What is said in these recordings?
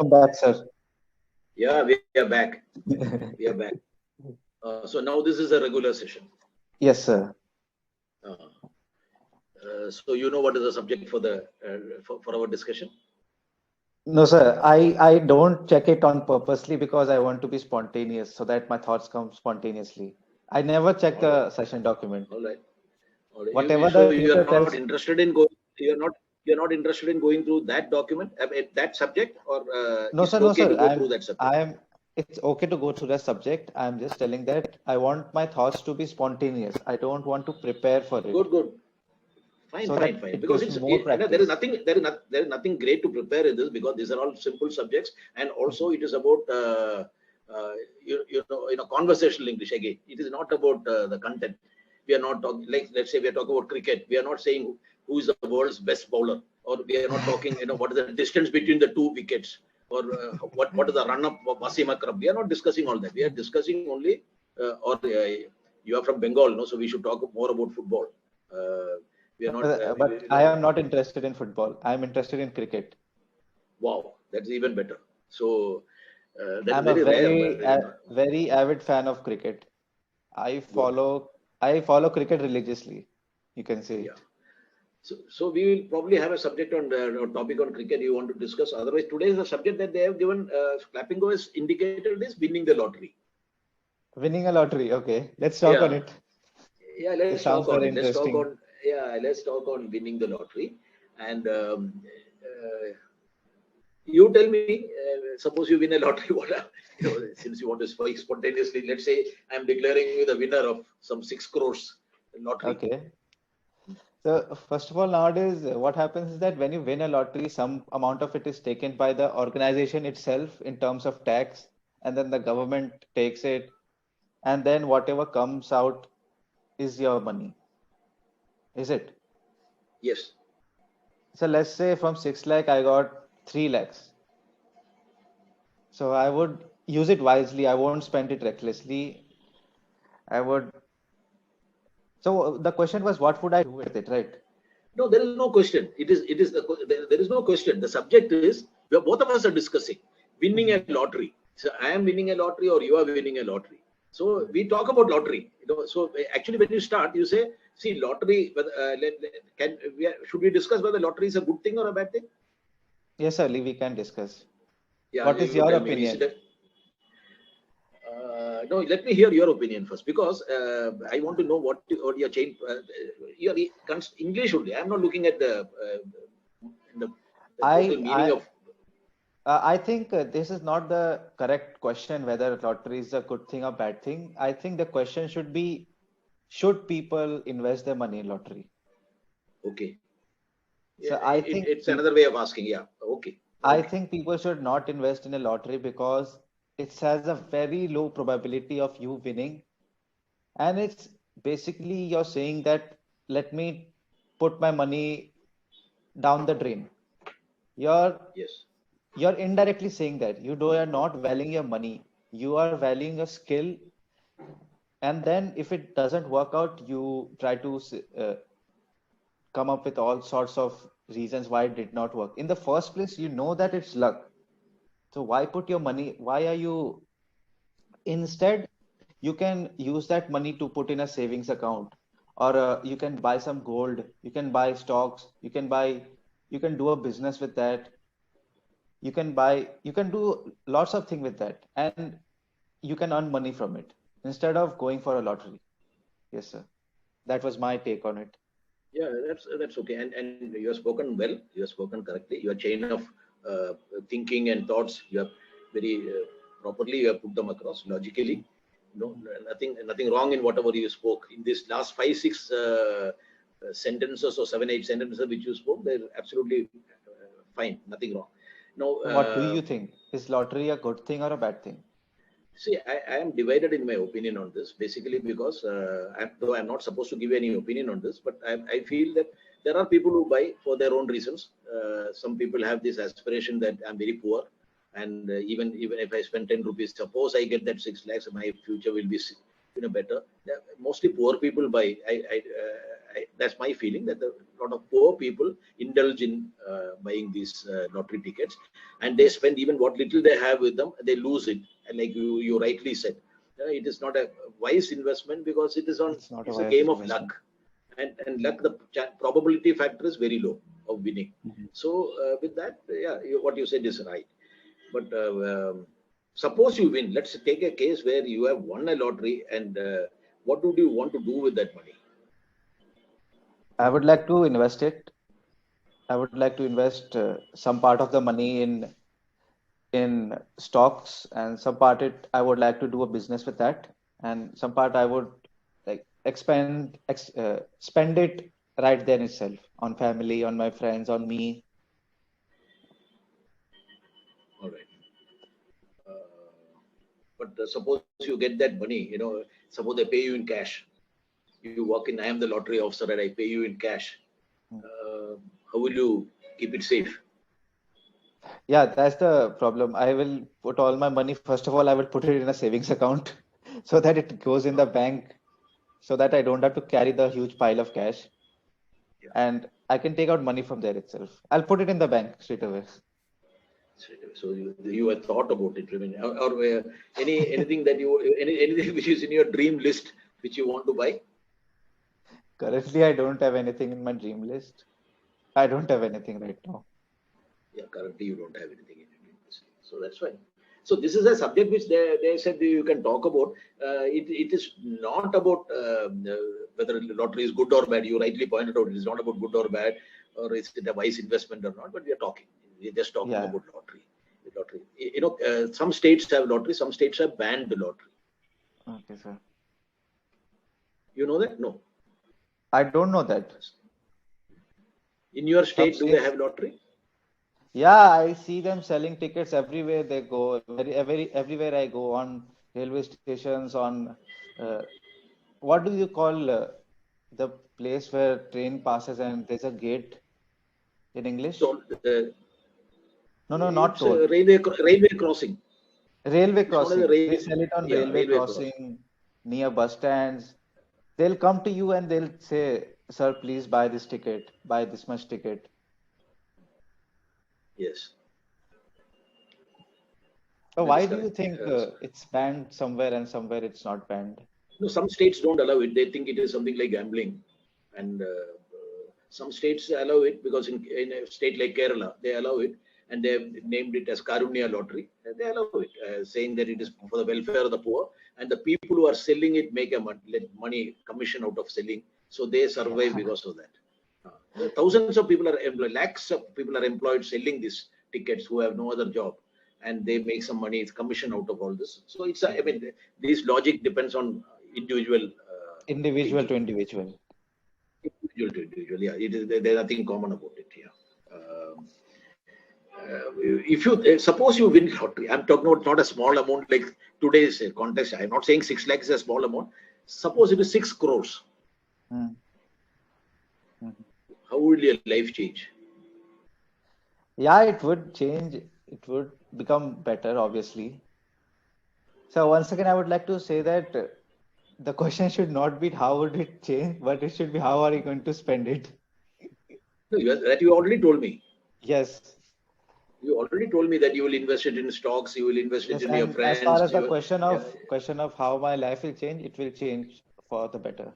Welcome back, sir. Yeah, we are back. We are back. So now this is a regular session. Yes, sir. So you know what is the subject for the for our discussion? No, sir. I don't check it on purposely because I want to be spontaneous so that my thoughts come spontaneously. I never check All right, the session document. all right, all right. Whatever So the you are tutor not tells. interested in going. You're not interested in going through that document, that subject, or No, is sir. it No, okay sir. to go through that subject? It's okay to go through the subject. I'm just telling that I want my thoughts to be spontaneous. I don't want to prepare for it Good, good. Fine, so fine, that fine. it Because gives it's more there is practice. nothing there is nothing great to prepare in this, because these are all simple subjects, and Mhm. also it is about conversational English. Again, it is not about the content. We are not talking, like, let's say we are talking about cricket. We are not saying who is the world's best bowler, or we are not talking what is the distance between the two wickets, or what is the run up of Wasim Akram. We are not discussing all that. We are discussing only you are from Bengal, no? So we should talk more about football. We are not But I am not interested in football. I am interested in cricket. wow, that's even better. So that is I'm a very rare, but very avid fan of cricket. I good. follow I follow cricket religiously. You can say Yeah. it. So we will probably have a subject on the or topic on cricket you want to discuss. Otherwise, today is the subject that they have given. Clapingo has indicated is winning the lottery. Winning a lottery. Okay, let's talk on Yeah, it. yeah. It Let's talk sounds on very it. Let's talk interesting. on Let's talk on winning the lottery. And you tell me. Suppose you win a lottery. Since you want to speak spontaneously, let's say I'm declaring you the winner of some 6 crores lottery. Okay. So first of all, nowadays, what happens is that when you win a lottery, some amount of it is taken by the organization itself in terms of tax, and then the government takes it, and then whatever comes out is your money. Is it? Yes. So let's say from 6 lakh, I got 3 lakhs. So I would use it wisely. I won't spend it recklessly. I would. So the question was, what would I do with it, right? No, there is no question. There is no question. The subject is both of us are discussing winning a Mhm. lottery. So I am winning a lottery, or you are winning a lottery. So we talk about lottery. So actually, when you start, you say, see, lottery. Should we discuss whether lottery is a good thing or a bad thing? Yes, Ali, we can discuss. Yeah, What is you your tell me. Is it opinion? no, let me hear your opinion first, because I want to know what your change. Your English only. I'm not looking at the, the total I meaning I of. I think this is not the correct question whether lottery is a good thing or bad thing. I think the question should be, should people invest their money in lottery? Okay. Yeah, So it's another way of asking. Yeah. Okay. I Okay. think people should not invest in a lottery because it has a very low probability of you winning. And it's basically you're saying that let me put my money down the drain. You're Yes. you're indirectly saying that you are not valuing your money. You are valuing your skill, and then if it doesn't work out, you try to come up with all sorts of reasons why it did not work. In the first place, you know that it's luck. So why put your money? Why are you instead? You can use that money to put in a savings account, or you can buy some gold. You can buy stocks. You can do a business with that. You can do lots of things with that, and you can earn money from it instead of going for a lottery. Yes, sir. That was my take on it. Yeah, that's okay. And you have spoken well. You have spoken correctly. Your chain of thinking and thoughts, you have very properly. You have put them across logically. No, nothing wrong in whatever you spoke in this last 5, 6 sentences, or 7, 8 sentences which you spoke. They're absolutely fine. Nothing wrong. Now, So what do you think? Is lottery a good thing or a bad thing? see, I am divided in my opinion on this, basically because though I'm not supposed to give any opinion on this, but I feel that there are people who buy for their own reasons. Some people have this aspiration that I'm very poor, and even if I spend 10 rupees, suppose I get that 6 lakhs, my future will be better. Mostly poor people buy. that's my feeling, that a lot of poor people indulge in buying these lottery tickets, and they spend even what little they have with them, they lose it. And like you rightly said, it is not a wise investment, because It's not a it's a wise game of investment. luck, and luck, the probability factor is very low of winning. Mhm. So with that, yeah, what you said is right. But suppose you win. Let's take a case where you have won a lottery, and what would you want to do with that money? I would like to invest it. I would like to invest some part of the money in stocks, and some part it I would like to do a business with that, and some part I would like spend it right there itself on family, on my friends, on me. All right. But suppose you get that money, suppose they pay you in cash. You walk in, I am the lottery officer, and I pay you in cash. Uh, how will you keep it safe? Yeah, that's the problem. I will put all my money. First of all, I will put it in a savings account so that it goes in the bank, so that I don't have to carry the huge pile of cash, Yeah. and I can take out money from there itself. I'll put it in the bank straight away. So you have thought about it, I mean, or anything that anything which is in your dream list which you want to buy? Currently, I don't have anything in my dream list. I don't have anything right now. Yeah, currently you don't have anything in your dream list, so that's fine. So this is a subject which they said you can talk about. It is not about whether lottery is good or bad. You rightly pointed out, it is not about good or bad, or is it a wise investment or not. But we are talking. We're just talking Yeah. about lottery. The lottery. Some states have lottery. Some states have banned the lottery. Okay, sir. You know that? No. I don't know that. In your Some state, do they states. have lottery? Yeah, I see them selling tickets everywhere they go. Everywhere I go, on railway stations, on uh, what do you call the place where train passes and there's a gate in English? So No, no, not it's toll. a railway crossing. Railway It's known as a crossing. They railway. sell it on Yeah, railway railway crossing. crossing, near bus stands. They'll come to you and they'll say, "Sir, please buy this ticket, buy this much ticket." Yes, So that why is do you correct. think it's banned somewhere and somewhere it's not banned? No, some states don't allow it. They think it is something like gambling, and some states allow it, because in a state like Kerala, they allow it, and they have named it as Karunya Lottery. And they allow it, saying that it is for the welfare of the poor, and the people who are selling it make a money commission out of selling, so they survive Yeah. because of that. Thousands of people are employed, lakhs of people are employed selling these tickets who have no other job, and they make some money, it's commission out of all this. So I mean, this logic depends on individual Individual to thinking. individual. Individual to individual, yeah. There's nothing common about it. Yeah. Um, if you suppose you win lottery, I'm talking about not a small amount like today's context. I'm not saying 6 lakhs is a small amount. Suppose it is 6 crores. Mm. Mhm. How will your life change? Yeah, it would change. It would become better, obviously. So once again, I would like to say that the question should not be how would it change, but it should be how are you going to spend it? No, that you already told me. Yes. You already told me that you will invest it in stocks, you will invest it Yes, in your and as far friends. as the question of how my life will change, it will change for the better.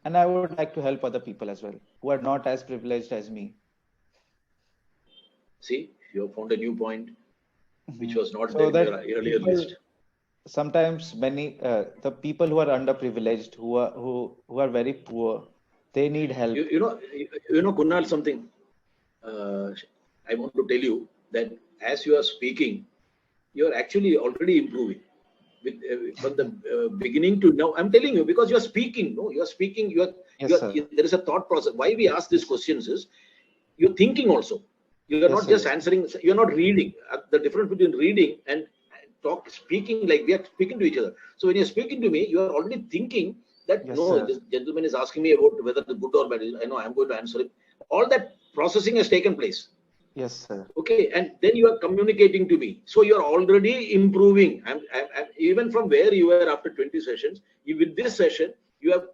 And I would like to help other people as well who are not as privileged as me. See, you have found a new point which Mhm. was not there So in your that earlier people list. sometimes many the people who are underprivileged, who are very poor, they need help. Kunal, something. Uh, I want to tell you that as you are speaking, you are actually already improving. From the beginning to now, I'm telling you, because you are speaking. No, you are speaking. Yes, sir. There is a thought process. Why we ask these Yes. questions is you're thinking also. You are Yes, not sir. just Yes, sir. answering. You're not reading. The difference between reading and speaking, like we are speaking to each other. So when you're speaking to me, you are already thinking that Yes, no, sir. this gentleman is asking me about whether the good or bad. I know I'm going to answer it. All that processing has taken place. Yes, sir. Okay, and then you are communicating to me, so you are already improving. I'm even from where you were after 20 sessions. With this session, You have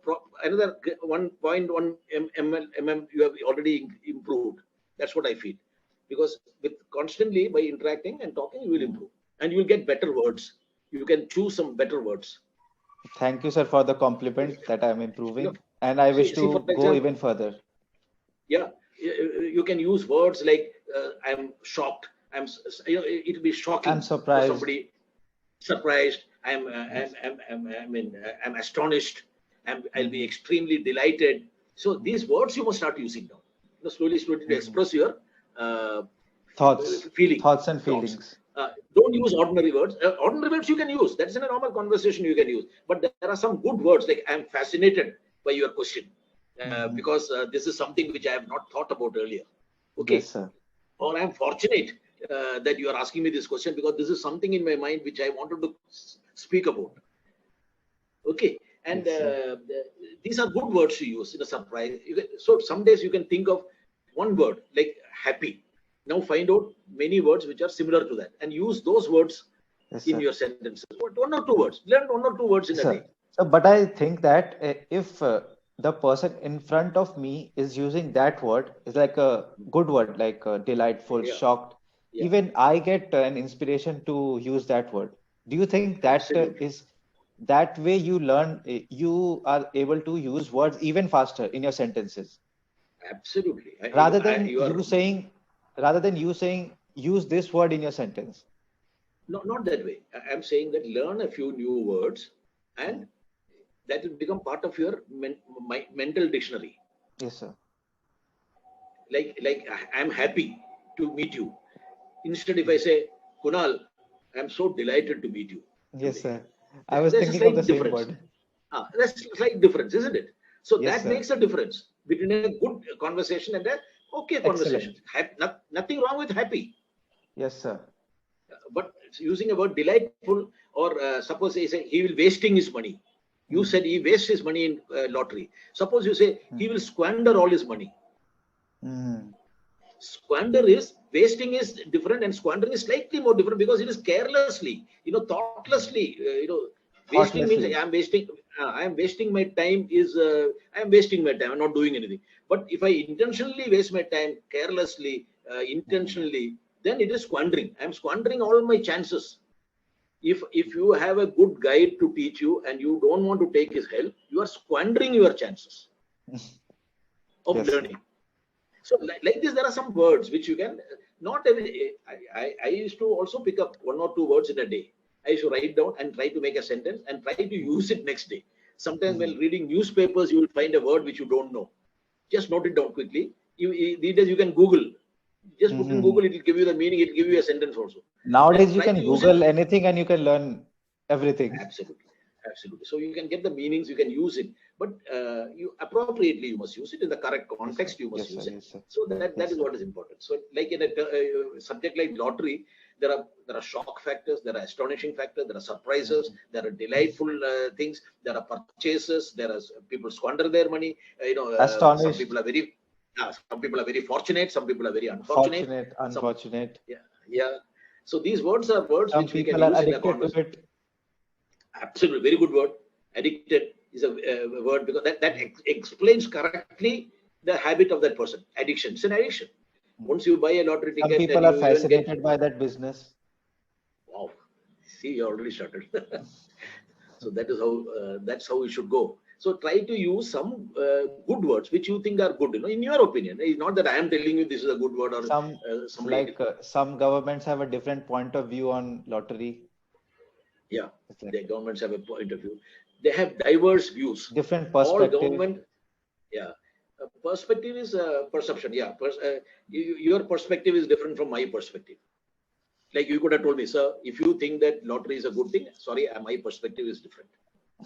another 1.1 mm you have already improved. That's what I feel. Because with constantly by interacting and talking, you will improve. And you will get better words. You can choose some better words. Thank you, sir, for the compliment that I'm You know, improving, and I wish see, for to go example, even further. yeah, you can use words like I'm shocked. It'll be I'm shocking for surprised. somebody. Surprised. Yes. I'm astonished. I'll be Hmm. extremely delighted. So these words you must start using now. Slowly, slowly to Hmm. express your uh, Thoughts, feeling, thoughts and thoughts. feelings. Don't use ordinary words. Ordinary words you can use. That's in a normal conversation you can use. But there are some good words like I'm fascinated by your question Hmm. because this is something which I have not thought about earlier. Yes, Okay, sir. or I'm fortunate that you are asking me this question because this is something in my mind which I wanted to speak about. Okay, and Yes, sir. these are good words to use in a surprise. So some days you can think of one word like happy. Now find out many words which are similar to that and use those words Yes, in sir. your sentences. One or two words. Learn one or two words in Yes, a sir. day. So, but I think that if the person in front of me is using that word, is like a good word, like delightful, Yeah, shocked, yeah, even I get an inspiration to use that word. Do you think that absolutely, is that way you learn, you are able to use words even faster in your sentences absolutely. rather than You are you saying use this word in your sentence? not that way. I'm saying that learn a few new words and Mm. that will become part of your mental dictionary. Yes, sir. Like I'm happy to meet you. Instead, if I Mm. say, Kunal, I'm so delighted to meet you Yes, today. sir. I was There's a thinking of the slight same difference. word. There's a slight difference, isn't it? So Yes, that sir. makes a difference between a good conversation and a okay conversation. Excellent. Nothing wrong with happy, Yes, sir. but using a word delightful or suppose he say he will wasting his money. You Mm. said he wastes his money in lottery. Suppose you say he Mm. will squander all his money. Mm. Squander is wasting is different and squandering is slightly more different because it is carelessly, Mm. thoughtlessly, wasting means Thoughtlessly. I'm wasting my time is I'm wasting my time, I'm not doing anything. But if I intentionally waste my time carelessly, Mm. intentionally, then it is squandering. I'm squandering all my chances. If you have a good guide to teach you and you don't want to take his help, you are squandering your chances of Yes, sir. learning. So like this, there are some words which you can not every. I used to also pick up one or two words in a day. I used to write down and try to make a sentence and try to use it next day. Sometimes Mm. while reading newspapers, you will find a word which you don't know. Just note it down quickly. These days you can Google. Just put in Mm. Google, it will give you the meaning. It will give you a sentence also. And Nowadays, you try to can use it. Google anything and you can learn everything. Absolutely, absolutely. So you can get the meanings, you can use it, but you appropriately you must use it in the correct Yes, sir. context. You must Yes, use sir. it. Yes, sir. So that Yes, is sir. what is important. So like in a subject like lottery, there are shock factors, there are astonishing factors, there are surprises, Mm. there are delightful things, there are purchases, there are people squander their money. Some Astonished, people are some people are very fortunate, some people are very unfortunate. fortunate, Some unfortunate. Yeah, yeah. So these words are words Some which we can people are use in a addicted to conversation. it. Absolutely, very good word. Addicted is a word because that Mm. explains correctly the habit of that person. Addiction. It's an addiction. Mm. Once you buy a lottery Some ticket and people are you even get, fascinated by that business. wow, see, you already started. So that's how we should go. So try to use some good words which you think are good. In your opinion, it's not that I am telling you this is a good word or Some somebody. some governments have a different point of view on lottery. Yeah, It's like the governments have a point of view. They have diverse views. different All perspective. government, yeah. Perspective is perception. Yeah, your perspective is different from my perspective. Like you could have told me, sir, if you think that lottery is a good thing, sorry, my perspective is different.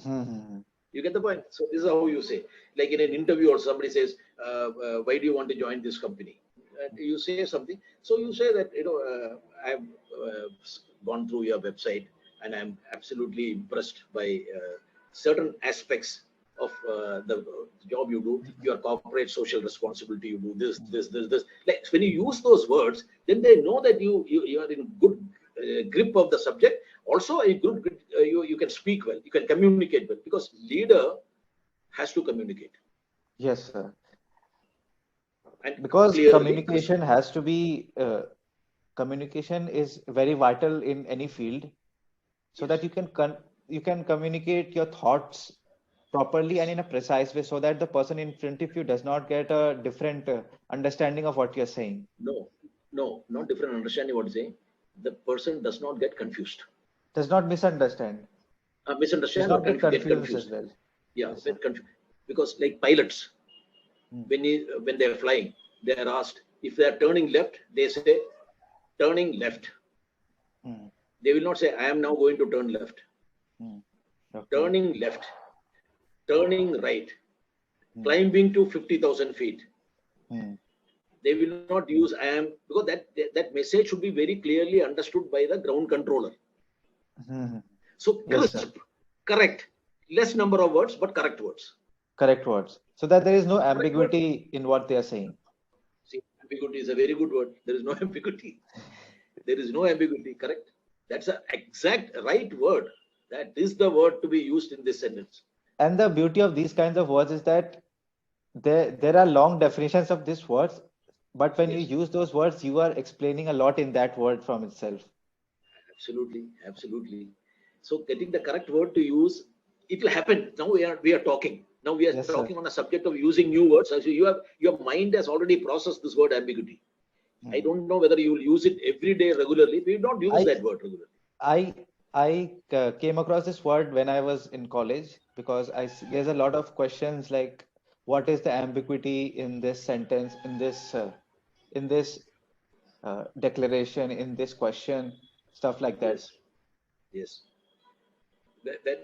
Mm. You get the point. So this is how you say. Like in an interview, or somebody says, "Why do you want to join this company?" You say something. So you say that I've gone through your website and I'm absolutely impressed by certain aspects of the job you do. Your corporate social responsibility, you do this, this, this, this. Like when you use those words, then they know that you are in good grip of the subject. Also, a good you can speak well, you can communicate well, because leader has to communicate. Yes, sir. And Because clearly, communication has to be, communication is very vital in any field, so yes, that you can communicate your thoughts properly and yes. in a precise way, so that the person in front of you does not get a different understanding of what you're saying. No, no, not different understanding what to say. The person does not get confused. Does not misunderstand. Does Misunderstand or not get get confused as confused. well. Yeah, Yes, sir. get confused. Because like pilots, Hmm. when they are flying, they are asked if they are turning left, they say turning left. Hmm. They will not say I am now going to turn left. Hmm. Okay. Turning left, turning right, Hmm. climbing to 50,000 feet. Hmm. They will not use I am, because that message should be very clearly understood by the ground controller. Hmm. So Yes, sir. crisp, correct, less number of words but correct words. Correct words. So that there is no Correct words. ambiguity in what they are saying. See, ambiguity is a very good word. There is no ambiguity. There is no ambiguity. Correct. That's the exact right word. That is the word to be used in this sentence. And the beauty of these kinds of words is that there are long definitions of these words, but when you Yes, use those words, you are explaining a lot in that word from itself. absolutely, absolutely. So getting the correct word to use, it will happen. Now we are talking. Now we are Yes, sir. talking on a subject of using new words. So you have your mind has already processed this word ambiguity. I Hmm. don't know whether you will use it every day regularly. We don't use I that word regularly. I I came across this word when I was in college because there's a lot of questions like what is the ambiguity in this sentence, in this declaration, in this question, stuff like that. Yes, yes. That